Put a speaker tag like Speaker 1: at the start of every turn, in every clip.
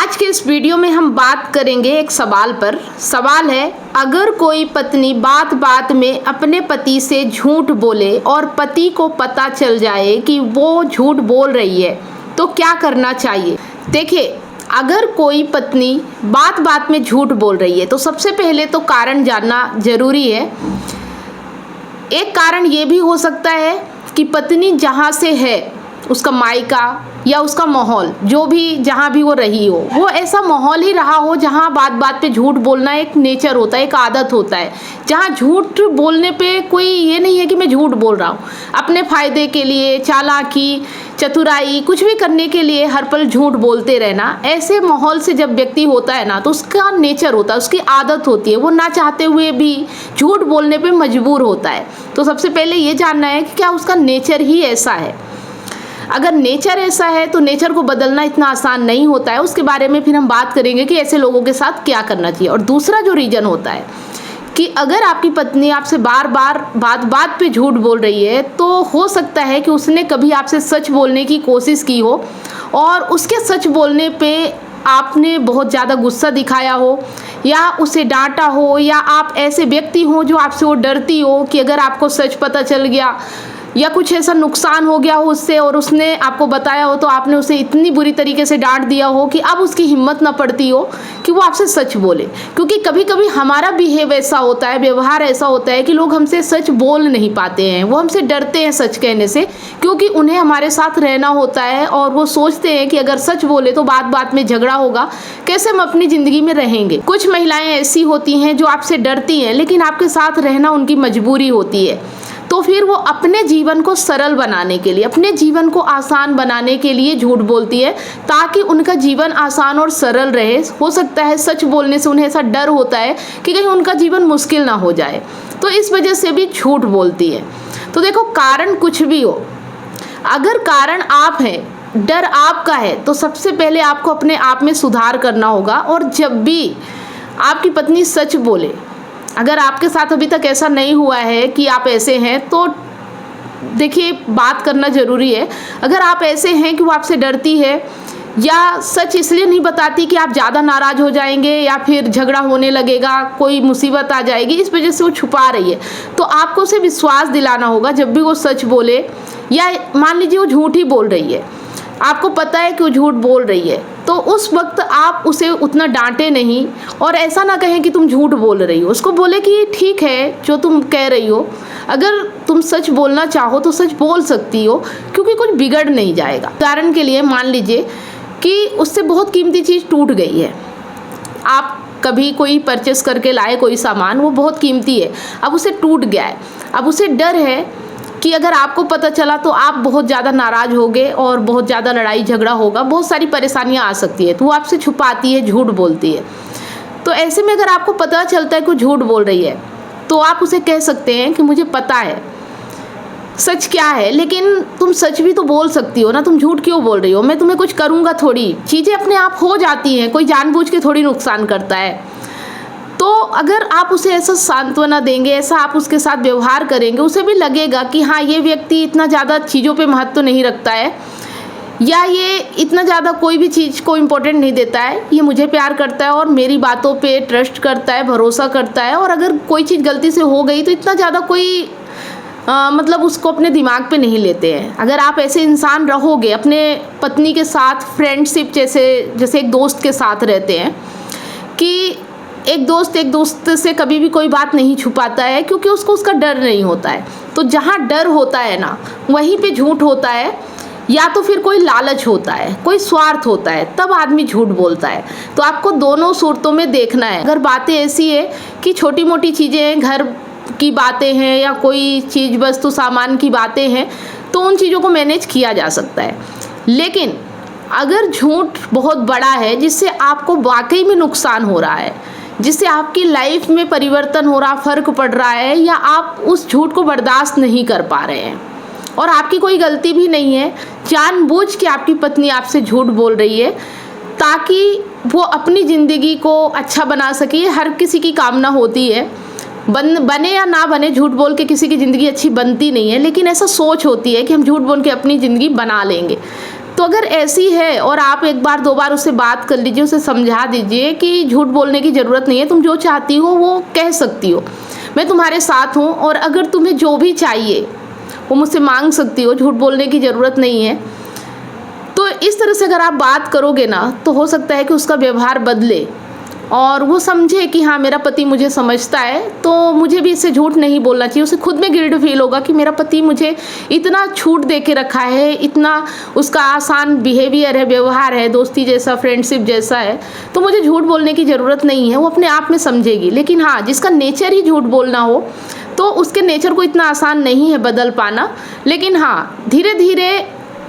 Speaker 1: आज के इस वीडियो में हम बात करेंगे एक सवाल पर। सवाल है, अगर कोई पत्नी बात बात में अपने पति से झूठ बोले और पति को पता चल जाए कि वो झूठ बोल रही है तो क्या करना चाहिए। देखिए, अगर कोई पत्नी बात बात में झूठ बोल रही है तो सबसे पहले तो कारण जानना जरूरी है। एक कारण ये भी हो सकता है कि पत्नी जहाँ से है, उसका मायका या उसका माहौल, जो भी जहाँ भी वो रही हो, वो ऐसा माहौल ही रहा हो जहाँ बात बात पे झूठ बोलना एक नेचर होता है, एक आदत होता है, जहाँ झूठ बोलने पे कोई ये नहीं है कि मैं झूठ बोल रहा हूँ। अपने फ़ायदे के लिए, चालाकी, चतुराई, कुछ भी करने के लिए हर पल झूठ बोलते रहना, ऐसे माहौल से जब व्यक्ति होता है ना, तो उसका नेचर होता है, उसकी आदत होती है, वो ना चाहते हुए भी झूठ बोलने पे मजबूर होता है। तो सबसे पहले ये जानना है कि क्या उसका नेचर ही ऐसा है। अगर नेचर ऐसा है तो नेचर को बदलना इतना आसान नहीं होता है। उसके बारे में फिर हम बात करेंगे कि ऐसे लोगों के साथ क्या करना चाहिए। और दूसरा जो रीज़न होता है कि अगर आपकी पत्नी आपसे बार बार बात बात पे झूठ बोल रही है, तो हो सकता है कि उसने कभी आपसे सच बोलने की कोशिश की हो और उसके सच बोलने पे आपने बहुत ज़्यादा गुस्सा दिखाया हो या उसे डांटा हो, या आप ऐसे व्यक्ति हो जो आपसे वो डरती हो कि अगर आपको सच पता चल गया या कुछ ऐसा नुकसान हो गया हो उससे और उसने आपको बताया हो, तो आपने उसे इतनी बुरी तरीके से डांट दिया हो कि अब उसकी हिम्मत ना पड़ती हो कि वो आपसे सच बोले। क्योंकि कभी कभी हमारा बिहेव ऐसा होता है, व्यवहार ऐसा होता है कि लोग हमसे सच बोल नहीं पाते हैं, वो हमसे डरते हैं सच कहने से, क्योंकि उन्हें हमारे साथ रहना होता है और वो सोचते हैं कि अगर सच बोले तो बात बात में झगड़ा होगा, कैसे हम अपनी ज़िंदगी में रहेंगे। कुछ महिलाएं ऐसी होती हैं जो आपसे डरती हैं, लेकिन आपके साथ रहना उनकी मजबूरी होती है। तो फिर वो अपने जीवन को सरल बनाने के लिए, अपने जीवन को आसान बनाने के लिए झूठ बोलती है, ताकि उनका जीवन आसान और सरल रहे। हो सकता है सच बोलने से उन्हें ऐसा डर होता है कि कहीं उनका जीवन मुश्किल ना हो जाए, तो इस वजह से भी झूठ बोलती है। तो देखो, कारण कुछ भी हो, अगर कारण आप हैं, डर आपका है, तो सबसे पहले आपको अपने आप में सुधार करना होगा। और जब भी आपकी पत्नी सच बोले, अगर आपके साथ अभी तक ऐसा नहीं हुआ है कि आप ऐसे हैं, तो देखिए, बात करना ज़रूरी है। अगर आप ऐसे हैं कि वो आपसे डरती है या सच इसलिए नहीं बताती कि आप ज़्यादा नाराज़ हो जाएंगे या फिर झगड़ा होने लगेगा, कोई मुसीबत आ जाएगी, इस वजह से वो छुपा रही है, तो आपको उसे विश्वास दिलाना होगा। जब भी वो सच बोले, या मान लीजिए वो झूठ ही बोल रही है, आपको पता है कि वो झूठ बोल रही है, तो उस वक्त आप उसे उतना डांटे नहीं और ऐसा ना कहें कि तुम झूठ बोल रही हो। उसको बोले कि ठीक है जो तुम कह रही हो, अगर तुम सच बोलना चाहो तो सच बोल सकती हो, क्योंकि कुछ बिगड़ नहीं जाएगा। उदाहरण के लिए मान लीजिए कि उससे बहुत कीमती चीज़ टूट गई है, आप कभी कोई परचेस करके लाए कोई सामान, वो बहुत कीमती है, अब उसे टूट गया है। अब उसे डर है कि अगर आपको पता चला तो आप बहुत ज़्यादा नाराज़ होगे और बहुत ज़्यादा लड़ाई झगड़ा होगा, बहुत सारी परेशानियां आ सकती है, तो वो आपसे छुपाती है, झूठ बोलती है। तो ऐसे में अगर आपको पता चलता है कि वो झूठ बोल रही है, तो आप उसे कह सकते हैं कि मुझे पता है सच क्या है, लेकिन तुम सच भी तो बोल सकती हो ना, तुम झूठ क्यों बोल रही हो, मैं तुम्हें कुछ करूँगा थोड़ी, चीज़ें अपने आप हो जाती हैं, कोई जानबूझ के थोड़ी नुकसान करता है। तो अगर आप उसे ऐसा सांत्वना देंगे, ऐसा आप उसके साथ व्यवहार करेंगे, उसे भी लगेगा कि हाँ, ये व्यक्ति इतना ज़्यादा चीज़ों पे महत्व नहीं रखता है, या ये इतना ज़्यादा कोई भी चीज़ को इम्पोर्टेंट नहीं देता है, ये मुझे प्यार करता है और मेरी बातों पे ट्रस्ट करता है, भरोसा करता है, और अगर कोई चीज़ गलती से हो गई तो इतना ज़्यादा कोई मतलब उसको अपने दिमाग पे नहीं लेते हैं। अगर आप ऐसे इंसान रहोगे अपने पत्नी के साथ, फ्रेंडशिप जैसे एक दोस्त के साथ रहते हैं, कि एक दोस्त से कभी भी कोई बात नहीं छुपाता है, क्योंकि उसको उसका डर नहीं होता है। तो जहाँ डर होता है ना, वहीं पे झूठ होता है, या तो फिर कोई लालच होता है, कोई स्वार्थ होता है, तब आदमी झूठ बोलता है। तो आपको दोनों सूरतों में देखना है। अगर बातें ऐसी है कि छोटी मोटी चीज़ें हैं, घर की बातें हैं या कोई चीज़ वस्तु सामान की बातें हैं, तो उन चीज़ों को मैनेज किया जा सकता है। लेकिन अगर झूठ बहुत बड़ा है, जिससे आपको वाकई में नुकसान हो रहा है, जिससे आपकी लाइफ में परिवर्तन हो रहा, फ़र्क पड़ रहा है, या आप उस झूठ को बर्दाश्त नहीं कर पा रहे हैं और आपकी कोई गलती भी नहीं है, जानबूझ के आपकी पत्नी आपसे झूठ बोल रही है ताकि वो अपनी ज़िंदगी को अच्छा बना सके, हर किसी की कामना होती है, बने या ना बने, झूठ बोल के किसी की ज़िंदगी अच्छी बनती नहीं है, लेकिन ऐसा सोच होती है कि हम झूठ बोल के अपनी ज़िंदगी बना लेंगे। तो अगर ऐसी है और आप एक बार दो बार उससे बात कर लीजिए, उसे समझा दीजिए कि झूठ बोलने की ज़रूरत नहीं है, तुम जो चाहती हो वो कह सकती हो, मैं तुम्हारे साथ हूँ, और अगर तुम्हें जो भी चाहिए वो मुझसे मांग सकती हो, झूठ बोलने की ज़रूरत नहीं है। तो इस तरह से अगर आप बात करोगे ना, तो हो सकता है कि उसका व्यवहार बदले और वो समझे कि हाँ मेरा पति मुझे समझता है, तो मुझे भी इससे झूठ नहीं बोलना चाहिए। उसे खुद में गिल्ट फील होगा कि मेरा पति मुझे इतना छूट दे के रखा है, इतना उसका आसान बिहेवियर है, व्यवहार है, दोस्ती जैसा, फ्रेंडशिप जैसा है, तो मुझे झूठ बोलने की ज़रूरत नहीं है। वो अपने आप में समझेगी। लेकिन हाँ, जिसका नेचर ही झूठ बोलना हो, तो उसके नेचर को इतना आसान नहीं है बदल पाना। लेकिन हाँ, धीरे धीरे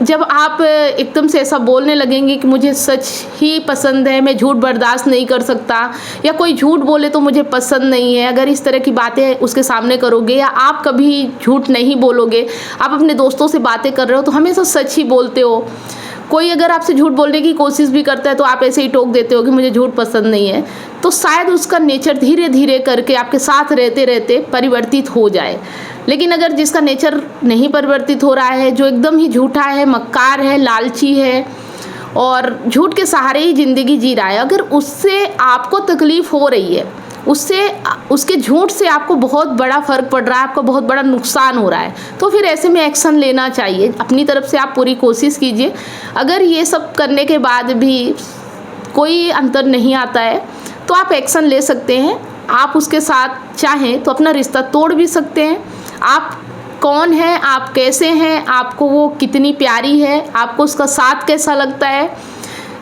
Speaker 1: जब आप एकदम से ऐसा बोलने लगेंगे कि मुझे सच ही पसंद है, मैं झूठ बर्दाश्त नहीं कर सकता, या कोई झूठ बोले तो मुझे पसंद नहीं है, अगर इस तरह की बातें उसके सामने करोगे, या आप कभी झूठ नहीं बोलोगे, आप अपने दोस्तों से बातें कर रहे हो तो हमेशा सच ही बोलते हो, कोई अगर आपसे झूठ बोलने की कोशिश भी करता है तो आप ऐसे ही टोक देते हो कि मुझे झूठ पसंद नहीं है, तो शायद उसका नेचर धीरे धीरे करके आपके साथ रहते रहते परिवर्तित हो जाए। लेकिन अगर जिसका नेचर नहीं परिवर्तित हो रहा है, जो एकदम ही झूठा है, मक्कार है, लालची है और झूठ के सहारे ही ज़िंदगी जी रहा है, अगर उससे आपको तकलीफ़ हो रही है, उससे उसके झूठ से आपको बहुत बड़ा फ़र्क पड़ रहा है, आपको बहुत बड़ा नुकसान हो रहा है, तो फिर ऐसे में एक्शन लेना चाहिए। अपनी तरफ से आप पूरी कोशिश कीजिए। अगर ये सब करने के बाद भी कोई अंतर नहीं आता है तो आप एक्शन ले सकते हैं। आप उसके साथ चाहें तो अपना रिश्ता तोड़ भी सकते हैं। आप कौन हैं, आप कैसे हैं, आपको वो कितनी प्यारी है, आपको उसका साथ कैसा लगता है,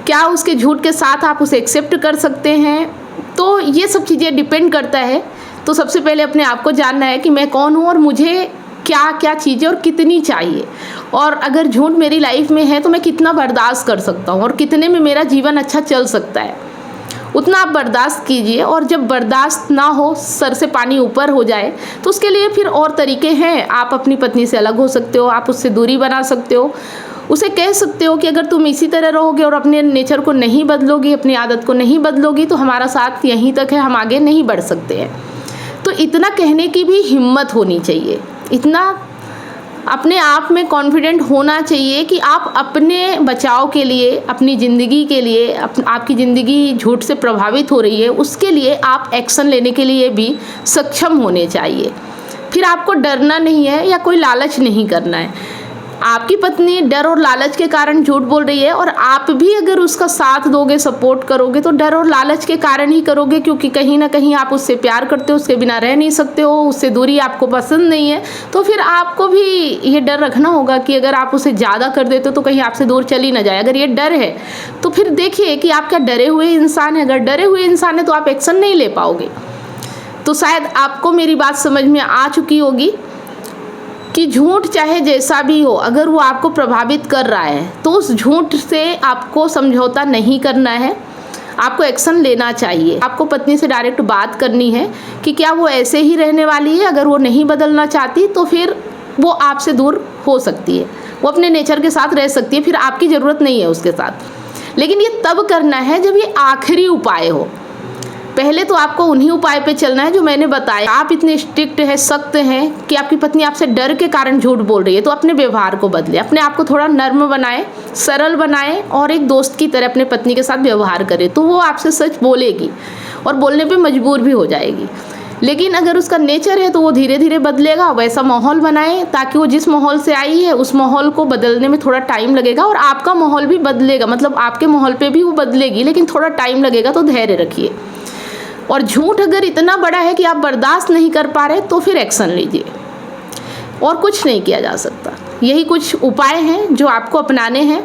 Speaker 1: क्या उसके झूठ के साथ आप उसे एक्सेप्ट कर सकते हैं, तो ये सब चीज़ें डिपेंड करता है। तो सबसे पहले अपने आप को जानना है कि मैं कौन हूँ और मुझे क्या क्या चीज़ें और कितनी चाहिए, और अगर झूठ मेरी लाइफ में है तो मैं कितना बर्दाश्त कर सकता हूँ और कितने में मेरा जीवन अच्छा चल सकता है, उतना आप बर्दाश्त कीजिए। और जब बर्दाश्त ना हो, सर से पानी ऊपर हो जाए, तो उसके लिए फिर और तरीके हैं। आप अपनी पत्नी से अलग हो सकते हो, आप उससे दूरी बना सकते हो, उसे कह सकते हो कि अगर तुम इसी तरह रहोगे और अपने नेचर को नहीं बदलोगी, अपनी आदत को नहीं बदलोगी, तो हमारा साथ यहीं तक है, हम आगे नहीं बढ़ सकते हैं। तो इतना कहने की भी हिम्मत होनी चाहिए, इतना अपने आप में कॉन्फिडेंट होना चाहिए कि आप अपने बचाव के लिए, अपनी ज़िंदगी के लिए, आपकी ज़िंदगी झूठ से प्रभावित हो रही है, उसके लिए आप एक्शन लेने के लिए भी सक्षम होने चाहिए। फिर आपको डरना नहीं है या कोई लालच नहीं करना है। आपकी पत्नी डर और लालच के कारण झूठ बोल रही है, और आप भी अगर उसका साथ दोगे, सपोर्ट करोगे, तो डर और लालच के कारण ही करोगे, क्योंकि कहीं ना कहीं आप उससे प्यार करते हो, उसके बिना रह नहीं सकते हो, उससे दूरी आपको पसंद नहीं है। तो फिर आपको भी ये डर रखना होगा कि अगर आप उसे ज़्यादा कर देते हो तो कहीं आपसे दूर चली ना जाए। अगर ये डर है तो फिर देखिए कि आप क्या डरे हुए इंसान हैं। अगर डरे हुए इंसान है तो आप एक्शन नहीं ले पाओगे। तो शायद आपको मेरी बात समझ में आ चुकी होगी कि झूठ चाहे जैसा भी हो, अगर वो आपको प्रभावित कर रहा है तो उस झूठ से आपको समझौता नहीं करना है, आपको एक्शन लेना चाहिए। आपको पत्नी से डायरेक्ट बात करनी है कि क्या वो ऐसे ही रहने वाली है, अगर वो नहीं बदलना चाहती तो फिर वो आपसे दूर हो सकती है, वो अपने नेचर के साथ रह सकती है, फिर आपकी ज़रूरत नहीं है उसके साथ। लेकिन ये तब करना है जब ये आखिरी उपाय हो। पहले तो आपको उन्हीं उपाय पे चलना है जो मैंने बताया। आप इतने स्ट्रिक्ट हैं, सख्त हैं कि आपकी पत्नी आपसे डर के कारण झूठ बोल रही है, तो अपने व्यवहार को बदले, अपने आप को थोड़ा नर्म बनाएं, सरल बनाएं, और एक दोस्त की तरह अपने पत्नी के साथ व्यवहार करें, तो वो आपसे सच बोलेगी और बोलने पे मजबूर भी हो जाएगी। लेकिन अगर उसका नेचर है तो वो धीरे धीरे बदलेगा। वैसा माहौल बनाएं ताकि वो जिस माहौल से आई है उस माहौल को बदलने में थोड़ा टाइम लगेगा, और आपका माहौल भी बदलेगा, मतलब आपके माहौल पे भी वो बदलेगी, लेकिन थोड़ा टाइम लगेगा, तो धैर्य रखिए। और झूठ अगर इतना बड़ा है कि आप बर्दाश्त नहीं कर पा रहे तो फिर एक्शन लीजिए, और कुछ नहीं किया जा सकता। यही कुछ उपाय हैं जो आपको अपनाने हैं।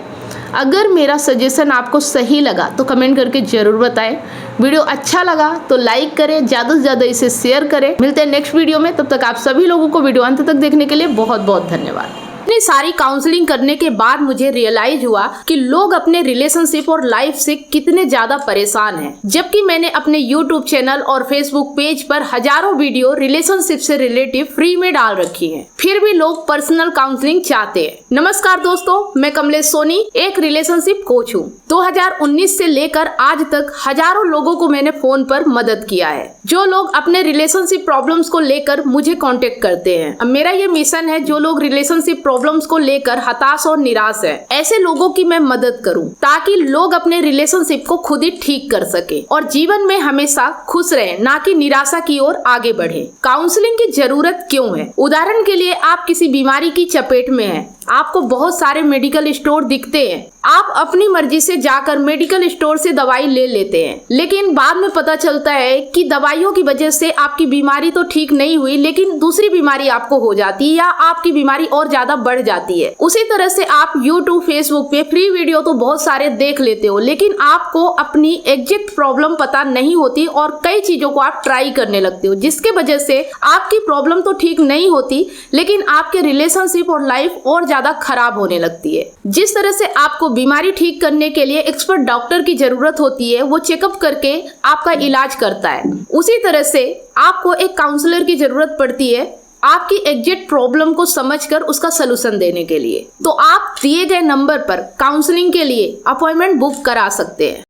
Speaker 1: अगर मेरा सजेशन आपको सही लगा तो कमेंट करके ज़रूर बताएं। वीडियो अच्छा लगा तो लाइक करें, ज़्यादा से ज़्यादा इसे शेयर करें। मिलते हैं नेक्स्ट वीडियो में, तब तक आप सभी लोगों को वीडियो अंत तक देखने के लिए बहुत बहुत धन्यवाद। इतनी सारी काउंसलिंग करने के बाद मुझे रियलाइज हुआ कि लोग अपने रिलेशनशिप और लाइफ से कितने ज्यादा परेशान हैं, जबकि मैंने अपने YouTube चैनल और Facebook पेज पर हजारों वीडियो रिलेशनशिप से रिलेटिव फ्री में डाल रखी हैं। फिर भी लोग पर्सनल काउंसलिंग चाहते हैं। नमस्कार दोस्तों, मैं कमलेश सोनी एक रिलेशनशिप कोच हूँ। 2019 से लेकर आज तक हजारों लोगों को मैंने फोन पर मदद किया है, जो लोग अपने रिलेशनशिप प्रॉब्लम्स को लेकर मुझे कांटेक्ट करते हैं। अब मेरा ये मिशन है, जो लोग रिलेशनशिप प्रॉब्लम्स को लेकर हताश और निराश है, ऐसे लोगों की मैं मदद करूँ, ताकि लोग अपने रिलेशनशिप को खुद ही ठीक कर सके और जीवन में हमेशा खुश रहे, ना कि निराशा की ओर आगे बढ़े। काउंसलिंग की जरूरत क्यों है? उदाहरण के लिए, आप किसी बीमारी की चपेट में हैं, आपको बहुत सारे मेडिकल स्टोर दिखते हैं, आप अपनी मर्जी से जाकर मेडिकल स्टोर से दवाई ले लेते हैं, लेकिन बाद में पता चलता है कि दवाइयों की वजह से आपकी बीमारी तो ठीक नहीं हुई, लेकिन दूसरी बीमारी आपको हो जाती है या आपकी बीमारी और ज्यादा बढ़ जाती है। उसी तरह से आप यूट्यूब, फेसबुक पे फ्री वीडियो तो बहुत सारे देख लेते हो, लेकिन आपको अपनी एग्जैक्ट प्रॉब्लम पता नहीं होती और कई चीजों को आप ट्राई करने लगते हो, जिसके वजह से आपकी प्रॉब्लम तो ठीक नहीं होती, लेकिन आपके रिलेशनशिप और लाइफ और ज्यादा खराब होने लगती है। जिस तरह से आपको बीमारी ठीक करने के लिए एक्सपर्ट डॉक्टर की जरूरत होती है, वो चेकअप करके आपका इलाज करता है, उसी तरह से आपको एक काउंसलर की जरूरत पड़ती है आपकी एग्जैक्ट प्रॉब्लम को समझकर उसका सलूशन देने के लिए। तो आप दिए गए नंबर पर काउंसलिंग के लिए अपॉइंटमेंट बुक करा सकते हैं।